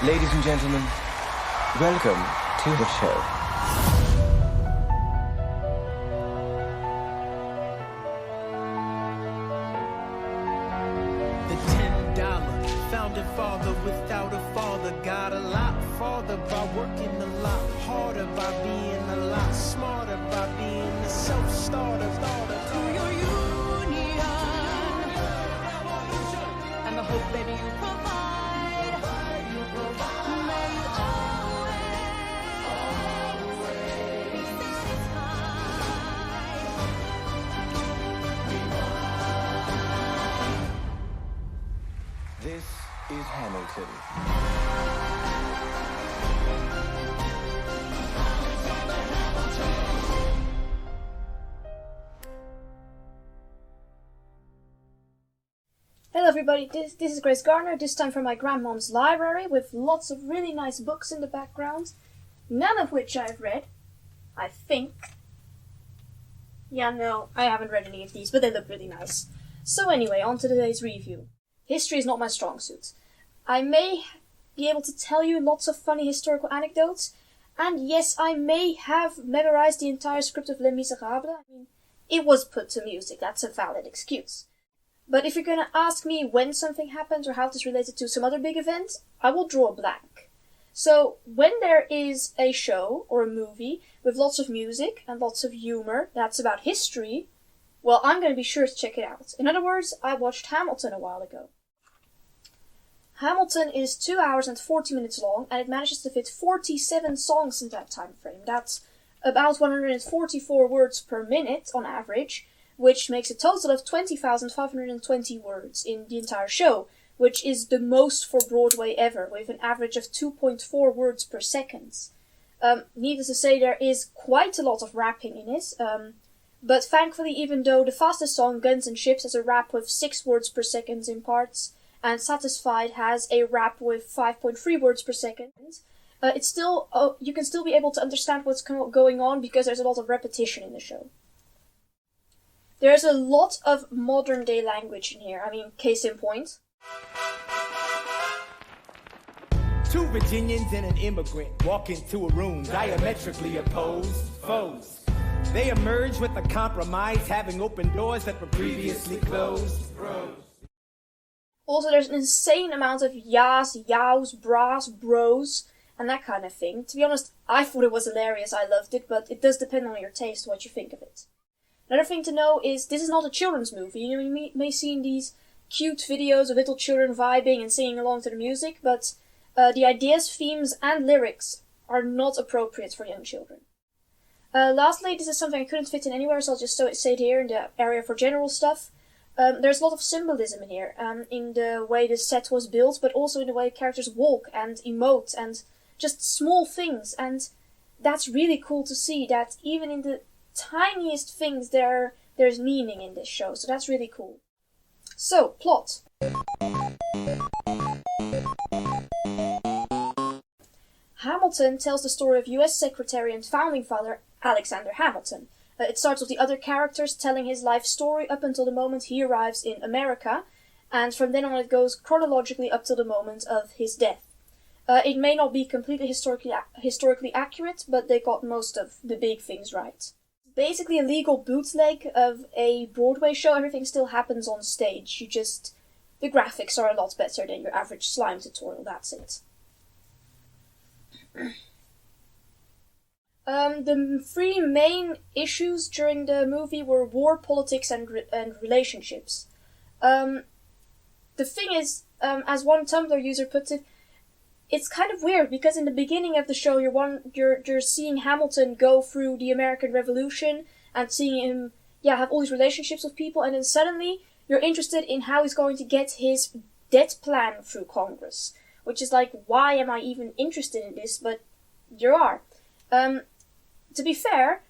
Ladies and gentlemen, welcome to the show. The $10 founding father without a father got a lot farther by working a lot harder, by being a lot smarter, by being a self-starter. To your union and the hope that you provide, may you always be satisfied. This is Hamilton. Hello everybody, this is Grace Garner, this time from my grandmom's library with lots of really nice books in the background, none of which I've read, I think. Yeah, no, I haven't read any of these, but they look really nice. So anyway, on to today's review. History is not my strong suit. I may be able to tell you lots of funny historical anecdotes, and yes, I may have memorized the entire script of Les Miserables. I mean, it was put to music, that's a valid excuse. But if you're going to ask me when something happened or how it is related to some other big event, I will draw a blank. So, when there is a show or a movie with lots of music and lots of humor that's about history, well, I'm going to be sure to check it out. In other words, I watched Hamilton a while ago. Hamilton is 2 hours and 40 minutes long, and it manages to fit 47 songs in that time frame. That's about 144 words per minute on average, which makes a total of 20,520 words in the entire show, which is the most for Broadway ever, with an average of 2.4 words per second. Needless to say, there is quite a lot of rapping in it, but thankfully, even though the fastest song, Guns and Ships, has a rap with 6 words per second in parts, and Satisfied has a rap with 5.3 words per second, it's still, you can still be able to understand what's going on because there's a lot of repetition in the show. There's a lot of modern day language in here. I mean, case in point. Two Virginians and an immigrant walk into a room diametrically opposed foes. They emerge with a compromise, having opened doors that were previously closed. Also, there's an insane amount of yas, yows, bras, bros, and that kind of thing. To be honest, I thought it was hilarious. I loved it, but it does depend on your taste what you think of it. Another thing to know is this is not a children's movie. You know, you may see in these cute videos of little children vibing and singing along to the music, but the ideas, themes, and lyrics are not appropriate for young children. Lastly, this is something I couldn't fit in anywhere, so I'll just say it here in the area for general stuff. There's a lot of symbolism in here, in the way the set was built, but also in the way characters walk and emote, and just small things, and that's really cool to see, that even in the tiniest things there's meaning in this show, so that's really cool. So, plot. Hamilton tells the story of US Secretary and Founding Father Alexander Hamilton. It starts with the other characters telling his life story up until the moment he arrives in America, and from then on it goes chronologically up to the moment of his death. It may not be completely historically accurate, but they got most of the big things right. Basically a legal bootleg of a Broadway show. Everything still happens on stage. The graphics are a lot better than your average slime tutorial, that's it. The three main issues during the movie were war, politics, and relationships. The thing is, as one Tumblr user puts it, it's kind of weird because in the beginning of the show, you're seeing Hamilton go through the American Revolution and seeing him, have all these relationships with people, and then suddenly you're interested in how he's going to get his debt plan through Congress, which is like, why am I even interested in this? But you are. To be fair,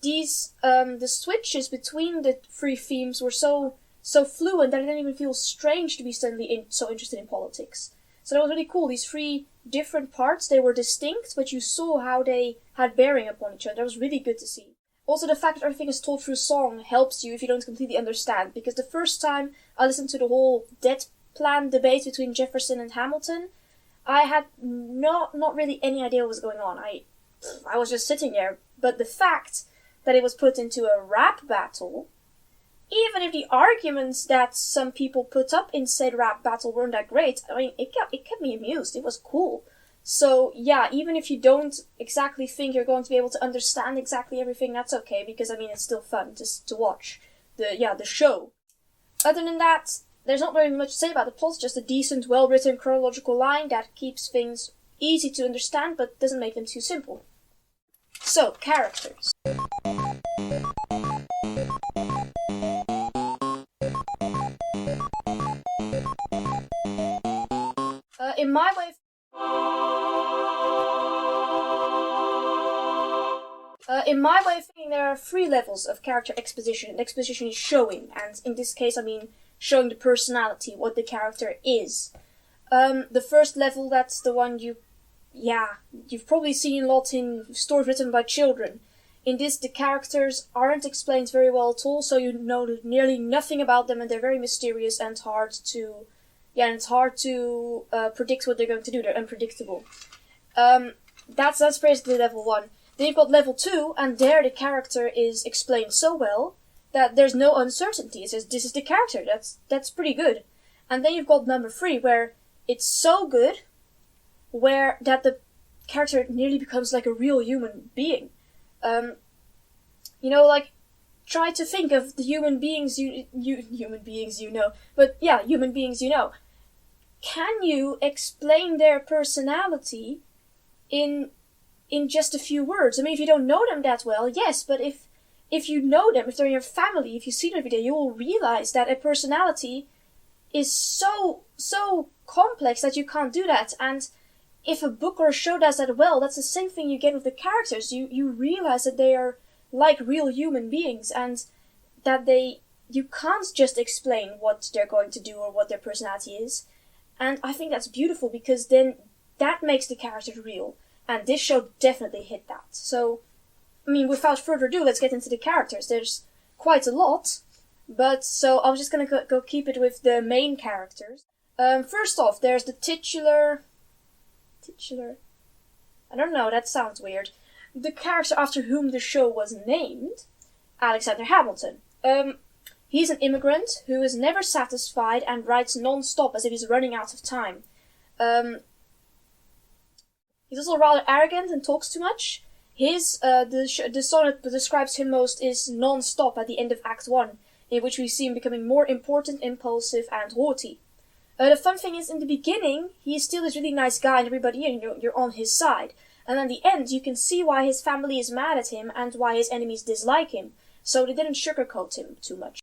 these the switches between the three themes were so fluent that it didn't even feel strange to be suddenly so interested in politics. So that was really cool. These three different parts, they were distinct, but you saw how they had bearing upon each other. That was really good to see. Also, the fact that everything is told through song helps you if you don't completely understand, because the first time I listened to the whole debt plan debate between Jefferson and Hamilton, I had not really any idea what was going on. I was just sitting there, but the fact that it was put into a rap battle, even if the arguments that some people put up in said rap battle weren't that great, I mean, it kept me amused. It was cool. So, yeah, even if you don't exactly think you're going to be able to understand exactly everything, that's okay, because, I mean, it's still fun to watch the show. Other than that, there's not very much to say about the plot, just a decent, well-written chronological line that keeps things easy to understand, but doesn't make them too simple. So, characters. In my way of thinking, there are 3 levels of character exposition. Exposition is showing, and in this case, I mean showing the personality, what the character is. The first level, that's the one you've probably seen a lot in stories written by children. In this, the characters aren't explained very well at all, so you know nearly nothing about them, and they're very mysterious and hard to predict what they're going to do. They're unpredictable. That's basically level 1. Then you've got level 2, and there the character is explained so well that there's no uncertainty. It says, this is the character, that's pretty good. And then you've got number 3, where it's so good, where that the character nearly becomes like a real human being. Try to think of the human beings human beings you know. Can you explain their personality in just a few words? I mean, if you don't know them that well, yes, but if you know them, if they're in your family, if you see them every day, you will realize that a personality is so complex that you can't do that. And if a book or a show does that well, that's the same thing you get with the characters. You realize that they are like real human beings, and that you can't just explain what they're going to do or what their personality is. And I think that's beautiful, because then that makes the characters real. And this show definitely hit that. So, I mean, without further ado, let's get into the characters. There's quite a lot, but so I was just gonna go keep it with the main characters. First off, there's the titular. I don't know, that sounds weird. The character after whom the show was named, Alexander Hamilton. He's an immigrant who is never satisfied and writes non-stop as if he's running out of time. He's also rather arrogant and talks too much. The sonnet that describes him most is Non-Stop at the end of Act 1, in which we see him becoming more important, impulsive, and haughty. The fun thing is, in the beginning, he is still this really nice guy, and everybody, you're on his side. And at the end, you can see why his family is mad at him, and why his enemies dislike him, so they didn't sugarcoat him too much.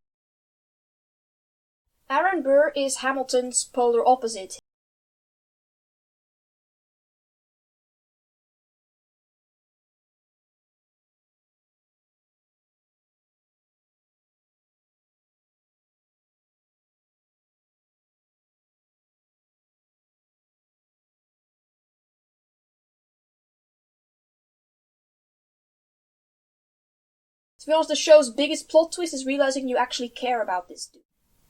Aaron Burr is Hamilton's polar opposite. To be honest, the show's biggest plot twist is realizing you actually care about this dude.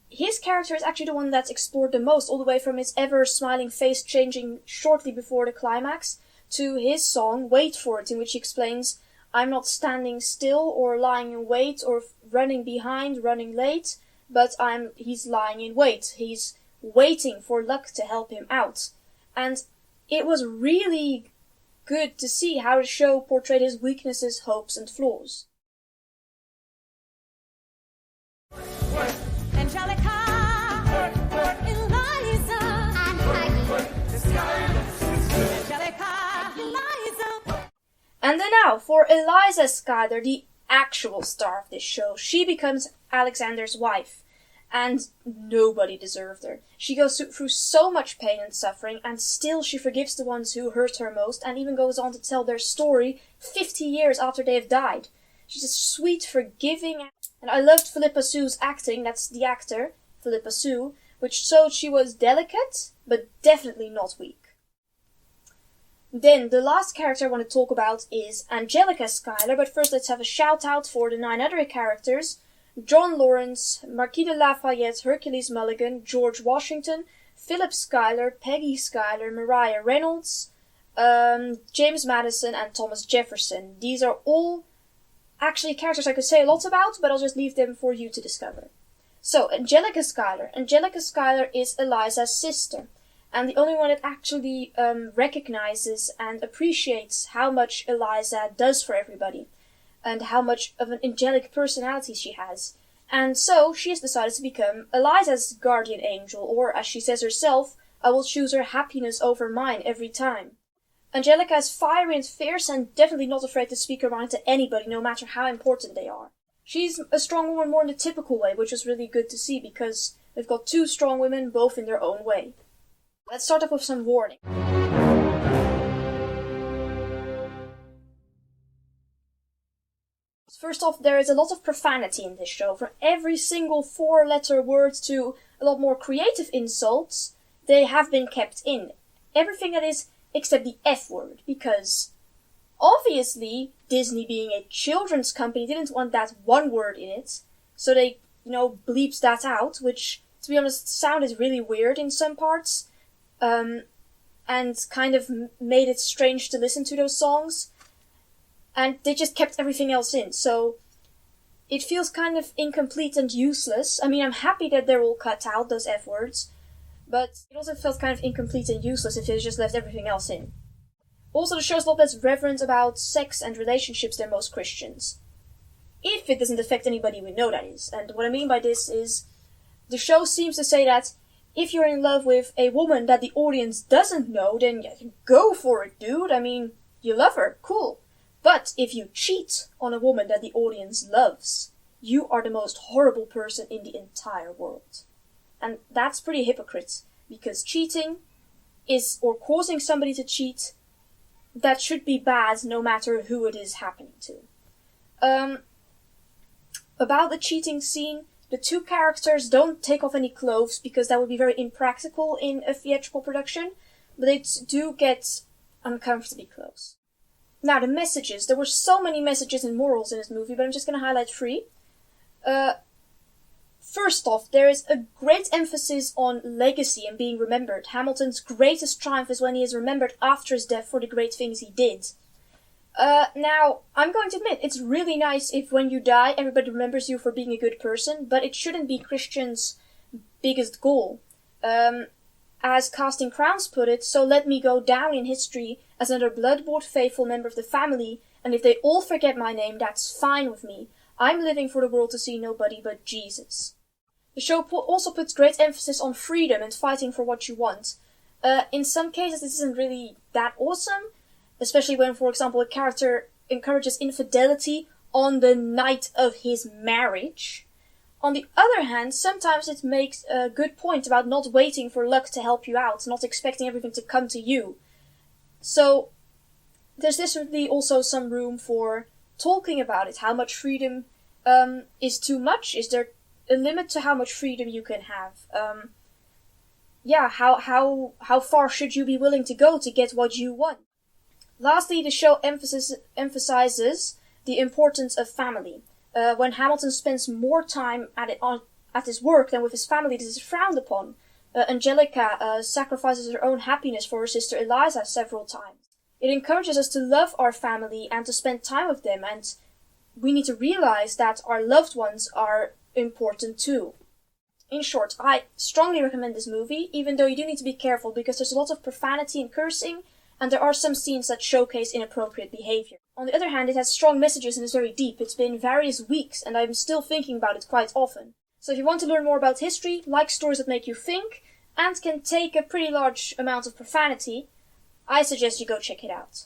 His character is actually the one that's explored the most, all the way from his ever-smiling face changing shortly before the climax, to his song, Wait For It, in which he explains, I'm not standing still, or lying in wait, or running behind, running late, but he's lying in wait. He's waiting for luck to help him out. And it was really good to see how the show portrayed his weaknesses, hopes, and flaws. Angelica, Eliza, and Maggie. Angelica, Eliza. And then now, for Eliza Schuyler, the actual star of this show, she becomes Alexander's wife. And nobody deserved her. She goes through so much pain and suffering, and still she forgives the ones who hurt her most, and even goes on to tell their story 50 years after they have died. She's a sweet, forgiving. And I loved Philippa Sue's acting, that's the actor, Philippa Sue, which showed she was delicate, but definitely not weak. Then, the last character I want to talk about is Angelica Schuyler, but first let's have a shout out for the 9 other characters: John Lawrence, Marquis de Lafayette, Hercules Mulligan, George Washington, Philip Schuyler, Peggy Schuyler, Mariah Reynolds, James Madison, and Thomas Jefferson. These are all actually characters I could say a lot about, but I'll just leave them for you to discover. So, Angelica Schuyler. Angelica Schuyler is Eliza's sister, and the only one that actually recognizes and appreciates how much Eliza does for everybody, and how much of an angelic personality she has. And so, she has decided to become Eliza's guardian angel, or, as she says herself, I will choose her happiness over mine every time. Angelica is fiery and fierce and definitely not afraid to speak her mind to anybody, no matter how important they are. She's a strong woman more in the typical way, which is really good to see, because we've got two strong women, both in their own way. Let's start off with some warning. First off, there is a lot of profanity in this show. From every single 4-letter word to a lot more creative insults, they have been kept in. Everything that is except the F word, because obviously Disney, being a children's company, didn't want that one word in it, so they, bleeped that out, which, to be honest, sounded really weird in some parts, and kind of made it strange to listen to those songs, and they just kept everything else in, so it feels kind of incomplete and useless. I mean, I'm happy that they're all cut out, those F words, but it also felt kind of incomplete and useless if they just left everything else in. Also, the show's a lot less reverent about sex and relationships than most Christians. If it doesn't affect anybody we know, that is. And what I mean by this is, the show seems to say that if you're in love with a woman that the audience doesn't know, then go for it, dude. I mean, you love her, cool. But if you cheat on a woman that the audience loves, you are the most horrible person in the entire world. And that's pretty hypocrite, because cheating is, or causing somebody to cheat, that should be bad no matter who it is happening to. About the cheating scene, the two characters don't take off any clothes because that would be very impractical in a theatrical production, but they do get uncomfortably close. Now, the messages. There were so many messages and morals in this movie, but I'm just going to highlight 3. First off, there is a great emphasis on legacy and being remembered. Hamilton's greatest triumph is when he is remembered after his death for the great things he did. Now, I'm going to admit, it's really nice if when you die, everybody remembers you for being a good person, but it shouldn't be Christians' biggest goal. As Casting Crowns put it, so let me go down in history as another blood-bought faithful member of the family, and if they all forget my name, that's fine with me. I'm living for the world to see nobody but Jesus. The show also puts great emphasis on freedom and fighting for what you want. In some cases, this isn't really that awesome, especially when, for example, a character encourages infidelity on the night of his marriage. On the other hand, sometimes it makes a good point about not waiting for luck to help you out, not expecting everything to come to you. So, there's definitely also some room for talking about it. How much freedom is too much? Is there a limit to how much freedom you can have? How far should you be willing to go to get what you want? Lastly, the show emphasizes the importance of family. When Hamilton spends more time at his work than with his family, this is frowned upon. Angelica sacrifices her own happiness for her sister Eliza several times. It encourages us to love our family and to spend time with them, and we need to realize that our loved ones are important too. In short, I strongly recommend this movie, even though you do need to be careful because there's a lot of profanity and cursing, and there are some scenes that showcase inappropriate behavior. On the other hand, it has strong messages and is very deep. It's been various weeks, and I'm still thinking about it quite often. So if you want to learn more about history, like stories that make you think, and can take a pretty large amount of profanity, I suggest you go check it out.